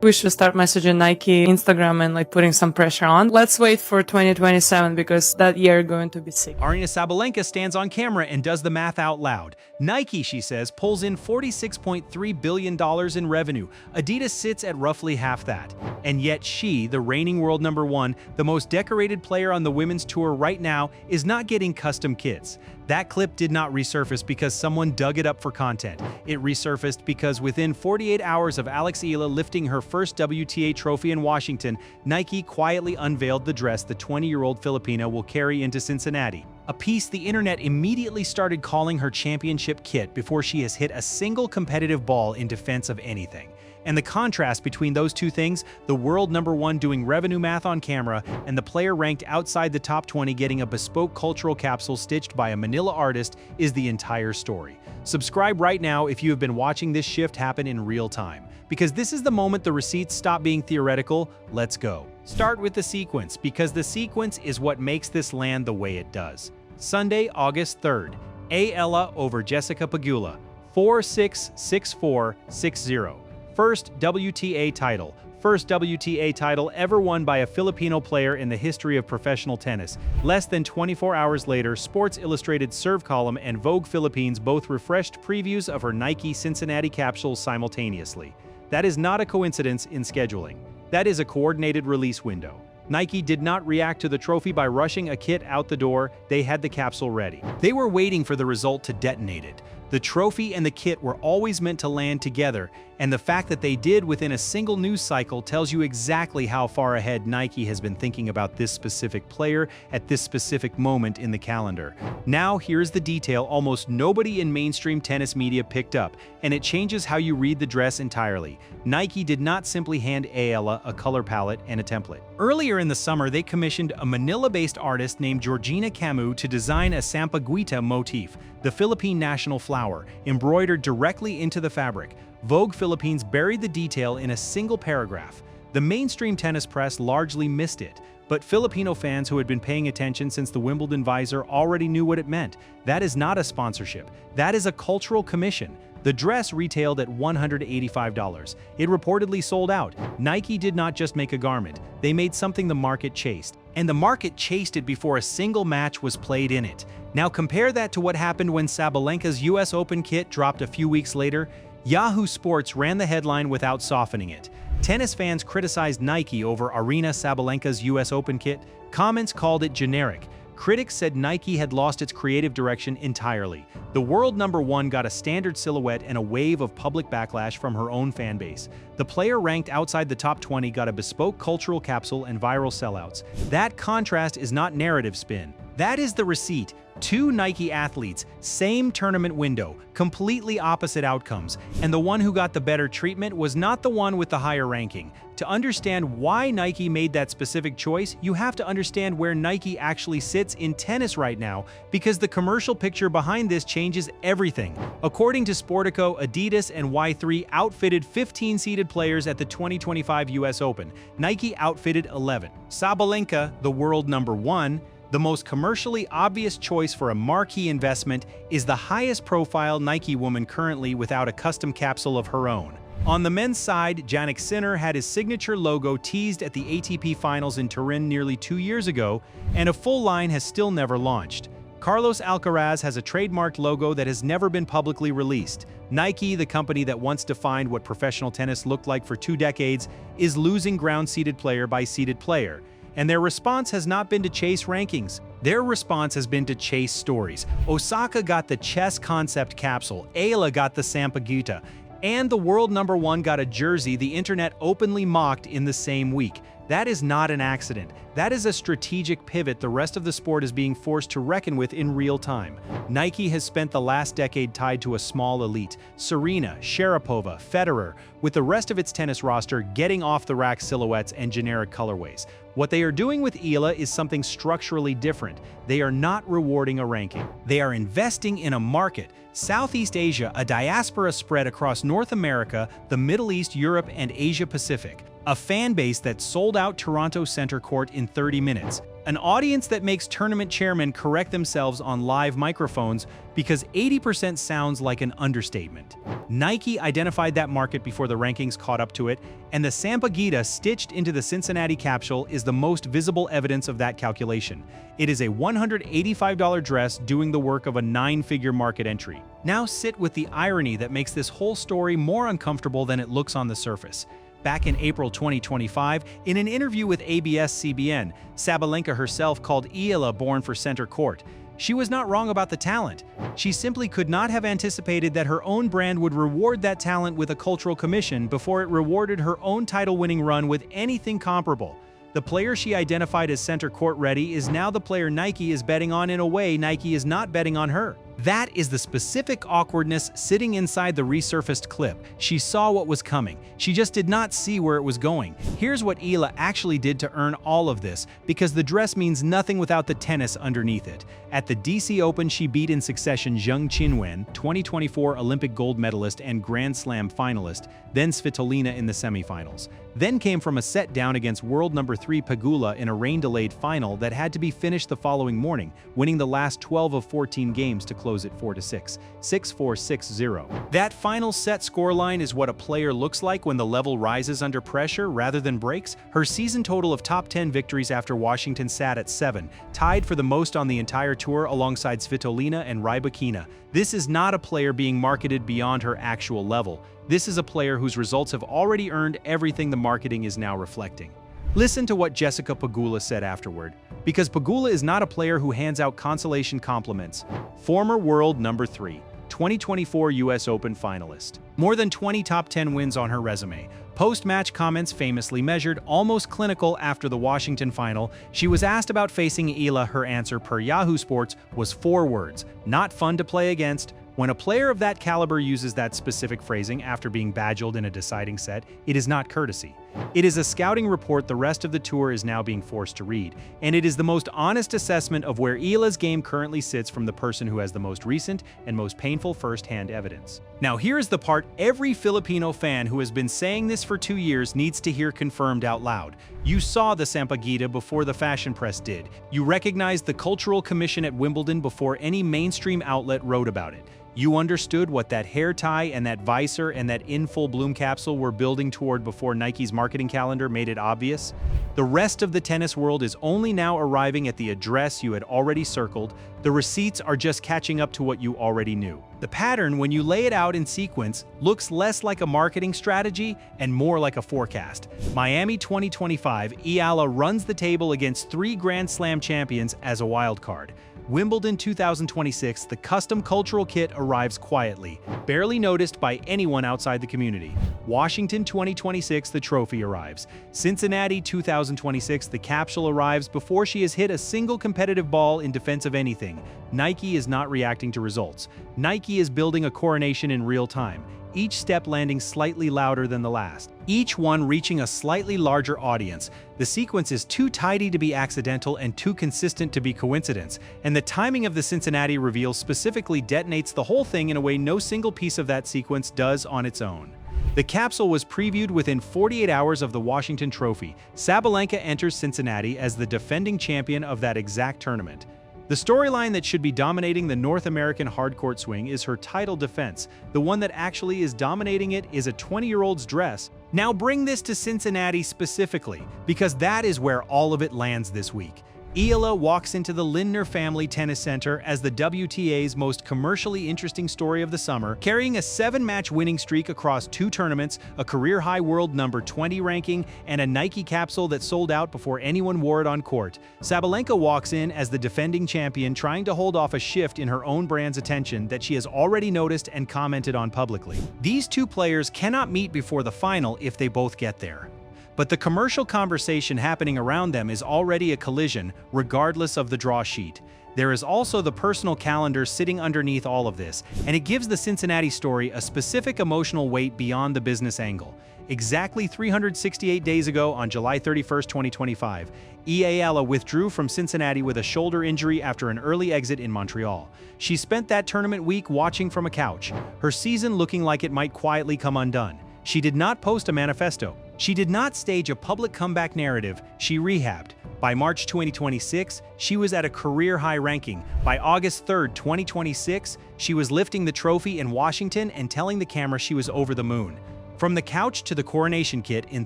We should start messaging Nike, Instagram, and putting some pressure on. Let's wait for 2027 because that year going to be sick. Aryna Sabalenka stands on camera and does the math out loud. Nike, she says, pulls in $46.3 billion in revenue. Adidas sits at roughly half that. And yet she, the reigning world number one, the most decorated player on the women's tour right now, is not getting custom kits. That clip did not resurface because someone dug it up for content. It resurfaced because within 48 hours of Alex Eala lifting her first WTA trophy in Washington, Nike quietly unveiled the dress the 20-year-old Filipino will carry into Cincinnati. A piece the internet immediately started calling her championship kit before she has hit a single competitive ball in defense of anything. And the contrast between those two things, the world number one doing revenue math on camera and the player ranked outside the top 20 getting a bespoke cultural capsule stitched by a Manila artist, is the entire story. Subscribe right now if you have been watching this shift happen in real time, because this is the moment the receipts stop being theoretical. Let's go. Start with the sequence, because the sequence is what makes this land the way it does. Sunday, August 3rd, Eala over Jessica Pegula, 4-6, 6-4, 6-0. First WTA title. First WTA title ever won by a Filipino player in the history of professional tennis. Less than 24 hours later, Sports Illustrated Serve Column and Vogue Philippines both refreshed previews of her Nike Cincinnati capsules simultaneously. That is not a coincidence in scheduling. That is a coordinated release window. Nike did not react to the trophy by rushing a kit out the door. They had the capsule ready. They were waiting for the result to detonate it. The trophy and the kit were always meant to land together, and the fact that they did within a single news cycle tells you exactly how far ahead Nike has been thinking about this specific player at this specific moment in the calendar. Now here's the detail almost nobody in mainstream tennis media picked up, and it changes how you read the dress entirely. Nike did not simply hand Eala a color palette and a template. Earlier in the summer, they commissioned a Manila-based artist named Georgina Camus to design a sampaguita motif, the Philippine national flower, embroidered directly into the fabric. Vogue Philippines buried the detail in a single paragraph. The mainstream tennis press largely missed it, but Filipino fans who had been paying attention since the Wimbledon visor already knew what it meant. That is not a sponsorship. That is a cultural commission. The dress retailed at $185. It reportedly sold out. Nike did not just make a garment. They made something the market chased. And the market chased it before a single match was played in it. Now compare that to what happened when Sabalenka's US Open kit dropped a few weeks later. Yahoo Sports ran the headline without softening it. Tennis fans criticized Nike over Aryna Sabalenka's US Open kit. Comments called it generic. Critics said Nike had lost its creative direction entirely. The world number one got a standard silhouette and a wave of public backlash from her own fan base. The player ranked outside the top 20 got a bespoke cultural capsule and viral sellouts. That contrast is not narrative spin. That is the receipt. Two Nike athletes, same tournament window, completely opposite outcomes, and the one who got the better treatment was not the one with the higher ranking. To understand why Nike made that specific choice, you have to understand where Nike actually sits in tennis right now, because the commercial picture behind this changes everything. According to Sportico, Adidas and Y3 outfitted 15 seeded players at the 2025 US Open. Nike outfitted 11. Sabalenka, the world number one, the most commercially obvious choice for a marquee investment, is the highest profile Nike woman currently without a custom capsule of her own. On the men's side, Jannik Sinner had his signature logo teased at the ATP Finals in Turin nearly 2 years ago, and a full line has still never launched. Carlos Alcaraz has a trademarked logo that has never been publicly released. Nike, the company that once defined what professional tennis looked like for 2 decades, is losing ground seeded player by seeded player. And their response has not been to chase rankings. Their response has been to chase stories. Osaka got the chess concept capsule, Eala got the sampaguita, and the world number one got a jersey the internet openly mocked in the same week. That is not an accident. That is a strategic pivot the rest of the sport is being forced to reckon with in real time. Nike has spent the last decade tied to a small elite, Serena, Sharapova, Federer, with the rest of its tennis roster getting off-the-rack silhouettes and generic colorways. What they are doing with Eala is something structurally different. They are not rewarding a ranking. They are investing in a market. Southeast Asia, a diaspora spread across North America, the Middle East, Europe, and Asia Pacific. A fan base that sold out Toronto Center Court in 30 minutes. an audience that makes tournament chairmen correct themselves on live microphones because 80% sounds like an understatement. Nike identified that market before the rankings caught up to it, and the Sabalenka stitched into the Cincinnati capsule is the most visible evidence of that calculation. It is a $185 dress doing the work of a 9-figure market entry. Now sit with the irony that makes this whole story more uncomfortable than it looks on the surface. Back in April 2025, in an interview with ABS-CBN, Sabalenka herself called Eala born for center court. She was not wrong about the talent. She simply could not have anticipated that her own brand would reward that talent with a cultural commission before it rewarded her own title-winning run with anything comparable. The player she identified as center court ready is now the player Nike is betting on in a way Nike is not betting on her. That is the specific awkwardness sitting inside the resurfaced clip. She saw what was coming. She just did not see where it was going. Here's what Eala actually did to earn all of this, because the dress means nothing without the tennis underneath it. At the DC Open, she beat in succession Zheng Qinwen, 2024 Olympic gold medalist and Grand Slam finalist, then Svitolina in the semifinals. Then came from a set down against world number 3 Pegula in a rain-delayed final that had to be finished the following morning, winning the last 12 of 14 games to close it 4-6, 6-4, 6-0. That final set scoreline is what a player looks like when the level rises under pressure rather than breaks. Her season total of top 10 victories after Washington sat at 7, tied for the most on the entire tour alongside Svitolina and Rybakina. This is not a player being marketed beyond her actual level. This is a player whose results have already earned everything the marketing is now reflecting. Listen to what Jessica Pegula said afterward. Because Pegula is not a player who hands out consolation compliments. Former world number 3, 2024 US Open finalist. More than 20 top 10 wins on her resume. Post-match comments famously measured, almost clinical after the Washington final. She was asked about facing Eala. Her answer per Yahoo Sports was 4 words: not fun to play against. When a player of that caliber uses that specific phrasing after being bajilled in a deciding set, it is not courtesy. It is a scouting report the rest of the tour is now being forced to read, and it is the most honest assessment of where Eala's game currently sits from the person who has the most recent and most painful first-hand evidence. Now here is the part every Filipino fan who has been saying this for 2 years needs to hear confirmed out loud. You saw the Sabalenka before the fashion press did. You recognized the Cultural Commission at Wimbledon before any mainstream outlet wrote about it. You understood what that hair tie and that visor and that in full bloom capsule were building toward before Nike's marketing calendar made it obvious. The rest of the tennis world is only now arriving at the address you had already circled. The receipts are just catching up to what you already knew. The pattern, when you lay it out in sequence, looks less like a marketing strategy and more like a forecast. Miami 2025, Eala runs the table against 3 Grand Slam champions as a wild card. Wimbledon 2026, the custom cultural kit arrives quietly, barely noticed by anyone outside the community. Washington 2026, the trophy arrives. Cincinnati 2026, the capsule arrives before she has hit a single competitive ball in defense of anything. Nike is not reacting to results. Nike is building a coronation in real time, each step landing slightly louder than the last, each one reaching a slightly larger audience. The sequence is too tidy to be accidental and too consistent to be coincidence, and the timing of the Cincinnati reveal specifically detonates the whole thing in a way no single piece of that sequence does on its own. The capsule was previewed within 48 hours of the Washington Trophy. Sabalenka enters Cincinnati as the defending champion of that exact tournament. The storyline that should be dominating the North American hardcourt swing is her title defense. The one that actually is dominating it is a 20-year-old's dress. Now bring this to Cincinnati specifically, because that is where all of it lands this week. Eala walks into the Lindner Family Tennis Center as the WTA's most commercially interesting story of the summer, carrying a 7-match winning streak across 2 tournaments, a career-high world number 20 ranking, and a Nike capsule that sold out before anyone wore it on court. Sabalenka walks in as the defending champion, trying to hold off a shift in her own brand's attention that she has already noticed and commented on publicly. These 2 players cannot meet before the final if they both get there. But the commercial conversation happening around them is already a collision, regardless of the draw sheet. There is also the personal calendar sitting underneath all of this, and it gives the Cincinnati story a specific emotional weight beyond the business angle. Exactly 368 days ago, on July 31, 2025, Eala withdrew from Cincinnati with a shoulder injury after an early exit in Montreal. She spent that tournament week watching from a couch, her season looking like it might quietly come undone. She did not post a manifesto. She did not stage a public comeback narrative. She rehabbed, By March 2026, she was at a career-high ranking. By August 3, 2026, she was lifting the trophy in Washington and telling the camera she was over the moon. From the couch to the coronation kit in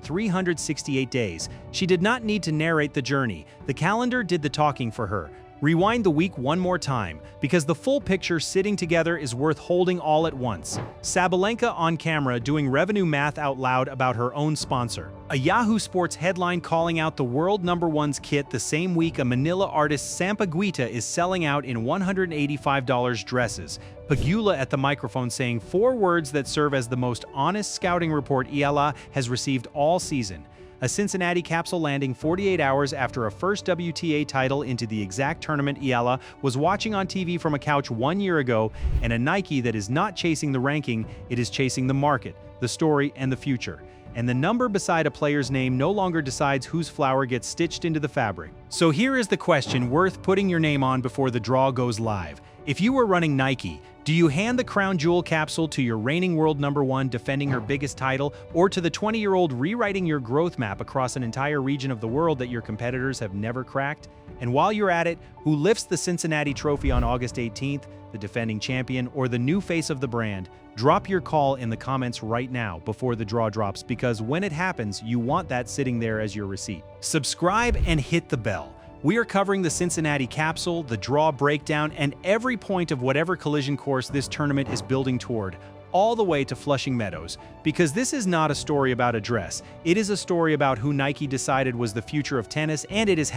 368 days, she did not need to narrate the journey. The calendar did the talking for her. Rewind the week one more time, because the full picture sitting together is worth holding all at once. Sabalenka on camera doing revenue math out loud about her own sponsor. A Yahoo Sports headline calling out the world #1's kit the same week a Manila artist Sampaguita is selling out in $185 dresses. Pagula at the microphone saying 4 words that serve as the most honest scouting report Eala has received all season. A Cincinnati capsule landing 48 hours after a first WTA title into the exact tournament Eala was watching on TV from a couch 1 year ago, and a Nike that is not chasing the ranking, it is chasing the market, the story, and the future. And the number beside a player's name no longer decides whose flower gets stitched into the fabric. So here is the question worth putting your name on before the draw goes live. If you were running Nike, do you hand the crown jewel capsule to your reigning world #1 defending her biggest title, or to the 20-year-old rewriting your growth map across an entire region of the world that your competitors have never cracked? And while you're at it, who lifts the Cincinnati trophy on August 18th, the defending champion, or the new face of the brand? Drop your call in the comments right now before the draw drops, because when it happens, you want that sitting there as your receipt. Subscribe and hit the bell. We are covering the Cincinnati capsule, the draw breakdown, and every point of whatever collision course this tournament is building toward, all the way to Flushing Meadows. Because this is not a story about a dress. It is a story about who Nike decided was the future of tennis, and it is